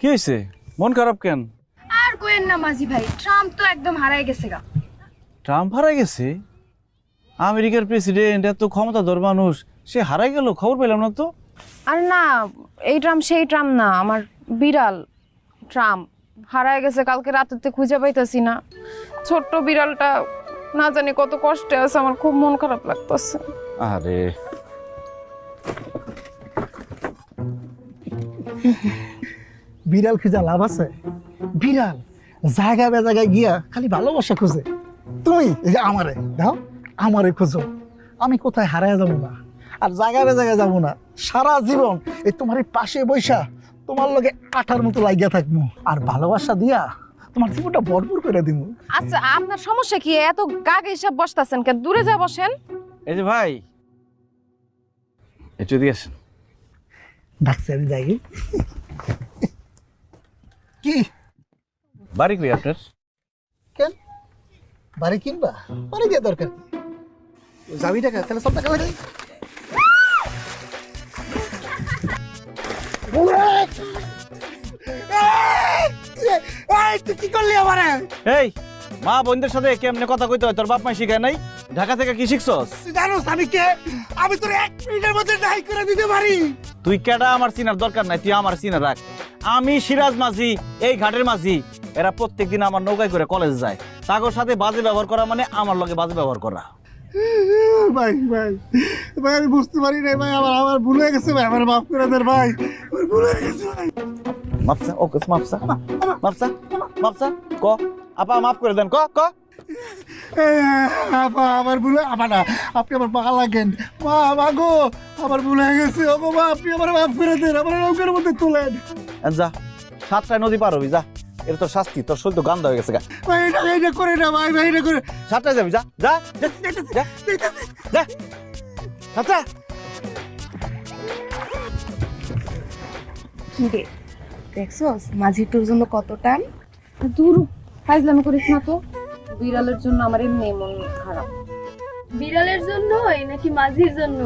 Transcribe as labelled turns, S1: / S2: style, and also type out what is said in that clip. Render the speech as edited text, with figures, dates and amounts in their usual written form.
S1: কি হয়েছে? মন খারাপ কেন?
S2: আর কোয়েন না মাঝি ভাই, ট্রাম্প তো একদম হারায় গেছে গা।
S1: ট্রাম্প হারাই গেছে? আমেরিকার প্রেসিডেন্ট, এত ক্ষমতাধর মানুষ, সে হারাই গেল? খবর পেলাম না তো।
S3: আর না, এই ট্রাম্প সেই ট্রাম্প না, আমার বিড়াল ট্রাম্প হারায় গেছে। কালকে রাতে খুঁজে পাইতেছি না। ছোট্ট বিড়ালটা না জানি কত কষ্টে আছে, আমার খুব মন খারাপ লাগতেছে।
S1: আরে
S4: বিড়াল খুঁজা লাভ আছে? বিড়াল জায়গা বেজায়গায় গিয়া খালি ভালোবাসা খুঁজে। তুমি এই যে আমারে দাও, আমারে খুঁজো। আমি কোথায় হারায় যাবো না, আর জায়গা বেজায়গায় যাবো না। সারা জীবন এই তোমার এই পাশে বৈশা তোমার লগে আঠার মতো লাগিয়া থাকবো, আর ভালোবাসা দিয়া তোমার জীবনটা ভরপুর করে দিব।
S3: আচ্ছা, আপনার সমস্যা কি? এত গাগে হিসাব বসতেছেন কেন? দূরে যা বসেন।
S1: এই যে ভাই, একটু দিয়ে আসেন।
S4: ডাকছে আমি যাই। কি
S1: বাড়ি কই আপনার?
S4: কেন বাড়ি কিনবা? বাড়ি দিয়ে দরকার কি? যাবি টাকা, তাহলে সব টাকা হয়ে তুই কি করলি আমারে?
S1: এই মা বোনদের সাথে কেমনে কথা কইতে হয় তোর বাপ মা শিখায় নাই? ঢাকা থেকে কি শিখছস?
S4: তুই জানোস আমি কে? আমি তোর 1 মিনিটের মধ্যে নাই করে দিতে পারি।
S1: তুই কেডা আমার চিনার দরকার নাই, তুই আমার চিনা রাখ। আমি সিরাজ মাঝি, এই ঘাটের মাঝি। এরা প্রত্যেকদিন আমার নৌকায় করে কলেজ যায়। তাগোর সাথে বাজে ব্যবহার করা মানে আমার লগে বাজে ব্যবহার করা।
S4: ভাই ভাই ভাই আমি বুঝতে পারি নাই ভাই, আমার ভুল হয়ে গেছে ভাই, আমার মাফ করে দেন ভাই, আমার ভুল হয়ে গেছে ভাই।
S1: মাপসা ওকে মাপসা মাপসা মাপসা ক আপা মাফ করে দেন, ক ক।
S4: আপা আমার ভুল, আপা না, আপনি আমার পা লাগেন। মা মাগো আমার ভুল হয়ে গেছে, ও বাবা আপনি আমার মাফ করে দেন, আমার নৌকার মধ্যে তুলেন।
S1: যা 7টায় নদী পার হবি, যা। এটা তোর শাস্তি, তোর শরীর তো গান্ধা হয়ে গেছে গা।
S4: ভাই এটা করে না ভাই, ভাই এটা করে।
S1: 7টায় যাবি, যা যা যা যা 7টা।
S2: কি রে, দেখছস মাঝিটার জন্য কত টান?
S3: দূর ফাইজলামি করিস না তো। বিড়ালের জন্য আমার এমনি মন খারাপ।
S2: বিড়ালের জন্য নাকি মাঝির জন্য?